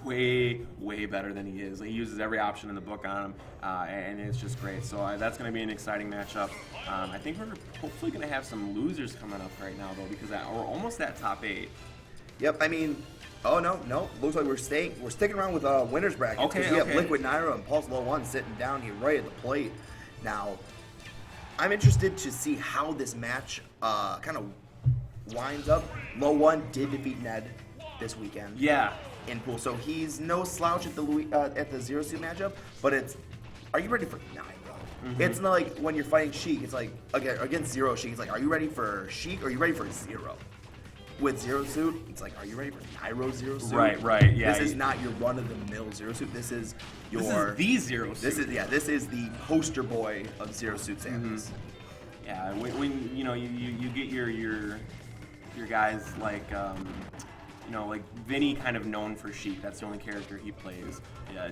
way better than he is. He uses every option in the book on him, and it's just great. So that's going to be an exciting matchup. I think we're hopefully going to have some losers coming up right now, though, because we're almost at top 8. Yep, I mean, oh, no. Looks like we're sticking around with winners brackets. Okay, We have Liquid Nairo and Pulse LOE1 sitting down here right at the plate. Now, I'm interested to see how this match kind of winds up. LOE1 did defeat Ned this weekend. Yeah. In pool, so he's no slouch at the Zero Suit matchup. But are you ready for Nairo? It's not like when you're fighting Sheik. It's like against Zero Sheik. It's like, are you ready for Sheik or are you ready for Zero? With Zero Suit, it's like, are you ready for Nairo Zero Suit? Right, yeah. This is not your run-of-the-mill Zero Suit. This is the Zero Suit. This is the poster boy of Zero Suit Samus. Yeah, when you get your guys like like Vinny, kind of known for Sheik. That's the only character he plays.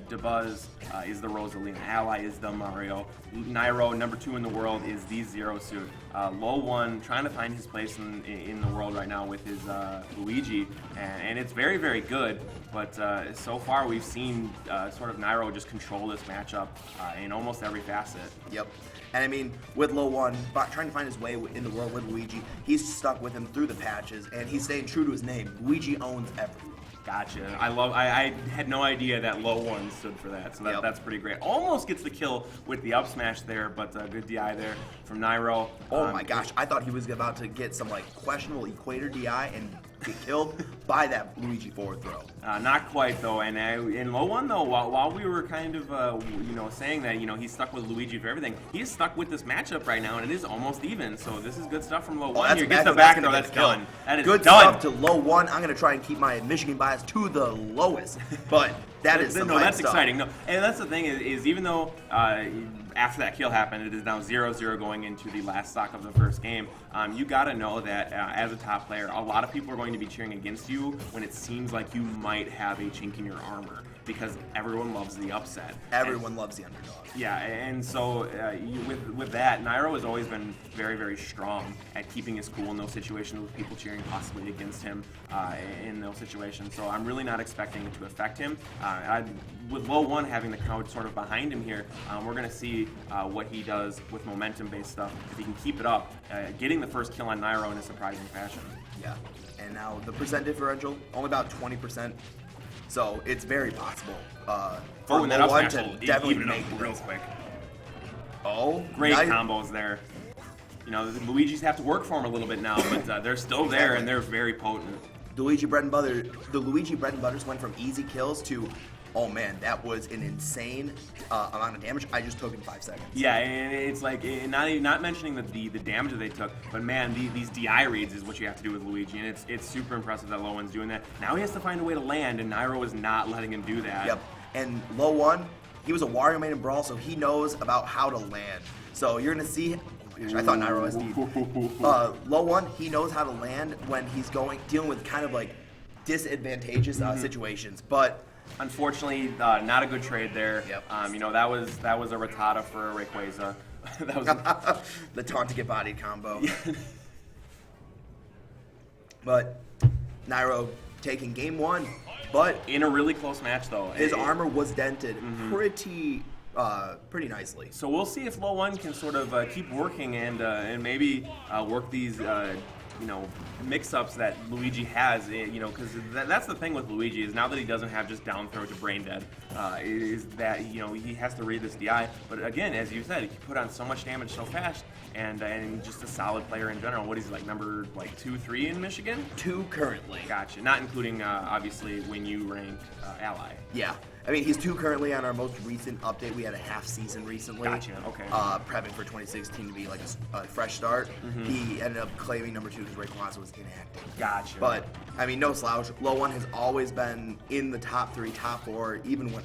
Dabuz is the Rosalina. Ally is the Mario. Nairo, number 2 in the world, is the Zero Suit. LOE1 trying to find his place in the world right now with his Luigi, and it's very, very good. But so far we've seen sort of Nairo just control this matchup in almost every facet. Yep. And I mean, with LOE1 trying to find his way in the world with Luigi, he's stuck with him through the patches, and he's staying true to his name. Luigi owns everything. Gotcha. I had no idea that LOE1 stood for that, so that's pretty great. Almost gets the kill with the up smash there, but good DI there from Nairo. Oh my gosh, I thought he was about to get some like questionable equator DI and get killed by that Luigi forward throw. Not quite though, and in LOE1 though, while we were kind of saying that he's stuck with Luigi for everything, he's stuck with this matchup right now, and it is almost even. So this is good stuff from LOE1. Here gets the back throw. That's done. That is good done. Stuff to LOE1. I'm gonna try and keep my Michigan bias to the lowest, but that is some that's stuff. exciting. No, and that's the thing is even though after that kill happened, it is now 0-0 going into the last stock of the first game. You got to know that as a top player, a lot of people are going to be cheering against you when it seems like you might have a chink in your armor, because everyone loves the upset. Everyone loves the underdog. Yeah, and so with that, Nairo has always been very, very strong at keeping his cool in those situations with people cheering possibly against him in those situations. So I'm really not expecting it to affect him. With LOE1 having the crowd sort of behind him here, we're going to see what he does with momentum-based stuff. If he can keep it up, getting the first kill on Nairo in a surprising fashion. Yeah, and now the percent differential, only about 20%. So it's very possible for and that up LOE1 smash to definitely even make up real quick. Oh, great combos there. The Luigi's have to work for him a little bit now, but they're still there and they're very potent. The Luigi bread and butters went from easy kills to, oh man, that was an insane amount of damage I just took in 5 seconds. Yeah, and it's like, not mentioning the damage that they took, but man, these DI reads is what you have to do with Luigi, and it's super impressive that LOE1's doing that. Now he has to find a way to land, and Nairo is not letting him do that. Yep, and LOE1, he was a Wario main in Brawl, so he knows about how to land. So you're going to see, I thought Nairo was deep. LOE1, he knows how to land when he's dealing with kind of like disadvantageous situations, but unfortunately, not a good trade there. Yep. That was a Rattata for a Rayquaza. That was the taunt to get bodied combo. But Nairo taking game 1, but in a really close match though. His armor was dented pretty nicely. So we'll see if LOE1 can sort of keep working and maybe work these mix-ups that Luigi has, because that's the thing with Luigi is now that he doesn't have just down throw to brain dead, is that he has to read this DI. But again, as you said, he put on so much damage so fast, and just a solid player in general. What is he, like number 2, 3 in Michigan? 2 currently. Gotcha. Not including obviously when you ranked Ally. Yeah. I mean, he's 2 currently on our most recent update. We had a half season recently. Gotcha, okay. Prepping for 2016 to be like a fresh start. He ended up claiming number 2 because Rayquaza was inactive. Gotcha. But, I mean, no slouch. LOE1 has always been in the top 3, top 4, even when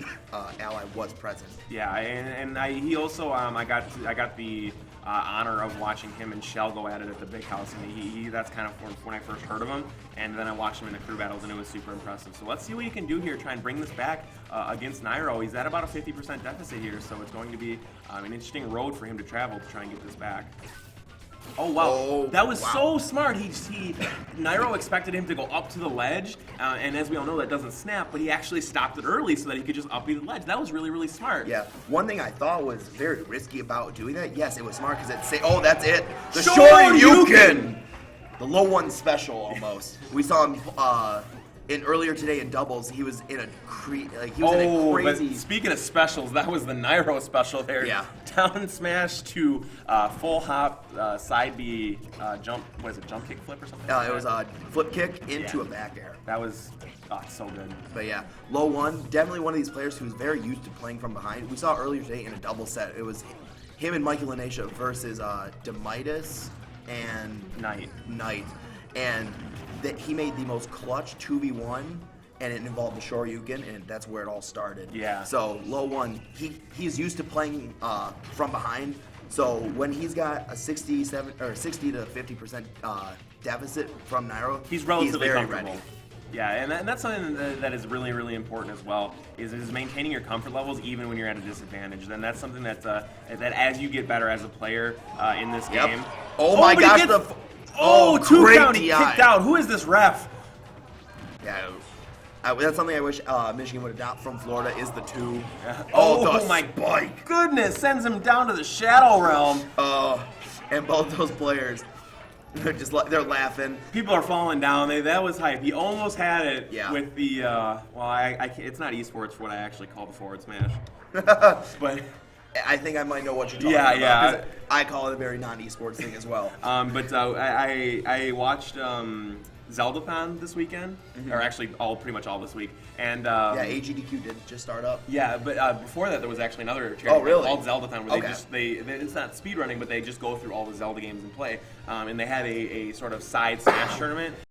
Ally was present. Yeah, and he also, I got the honor of watching him and Shell go at it at the big house, and that's kind of when I first heard of him, and then I watched him in the crew battles, and it was super impressive. So let's see what he can do here, try and bring this back against Nairo. He's at about a 50% deficit here, so it's going to be an interesting road for him to travel to try and get this back. Oh wow, Oh, that was wow. so smart. Nairo expected him to go up to the ledge, and as we all know, that doesn't snap. But he actually stopped it early so that he could just up the ledge. That was really, really smart. Yeah. One thing I thought was very risky about doing that. Yes, it was smart because it say, "Oh, that's it, the Shoryuken! Shoryuken, the LOE1 special almost." We saw him in earlier today in doubles. He was in a in a crazy. But speaking of specials, that was the Nairo special there. Yeah. Down smash to full hop side B jump. Was it jump kick flip or something? It was a flip kick into a back air. That was so good. But yeah, LOE1, definitely one of these players who's very used to playing from behind. We saw earlier today in a double set, it was him and Mikey Lanesha versus Demitis and Knight. And that he made the most clutch 2v1, and it involved the Shoryuken, and that's where it all started. Yeah. So LOE1, he's used to playing from behind. So when he's got a 60 to 50% deficit from Nairo, he's relatively very comfortable. ready. Yeah, and that's something that is really, really important as well, is maintaining your comfort levels even when you're at a disadvantage. And that's something that as you get better as a player in this game. Oh my gosh, two great count, he DI. kicked out. Who is this ref? Yeah, that's something I wish Michigan would adopt from Florida is the 2. Oh my spike. goodness, sends him down to the Shadow Realm. And both those players, they're laughing. People are falling down. That was hype. He almost had it Yeah. with the, I can't, it's not esports for what I actually call the forward smash. But I think I might know what you're talking Yeah, about. yeah. 'Cause I call it a very non-esports thing as well. I watched Zeldathon this weekend, or actually pretty much all this week, and Yeah, AGDQ did just start up. yeah, but before that there was actually another charity really? called Zeldathon where Okay. it's not speedrunning, but they just go through all the Zelda games and play, and they had a sort of side Smash tournament.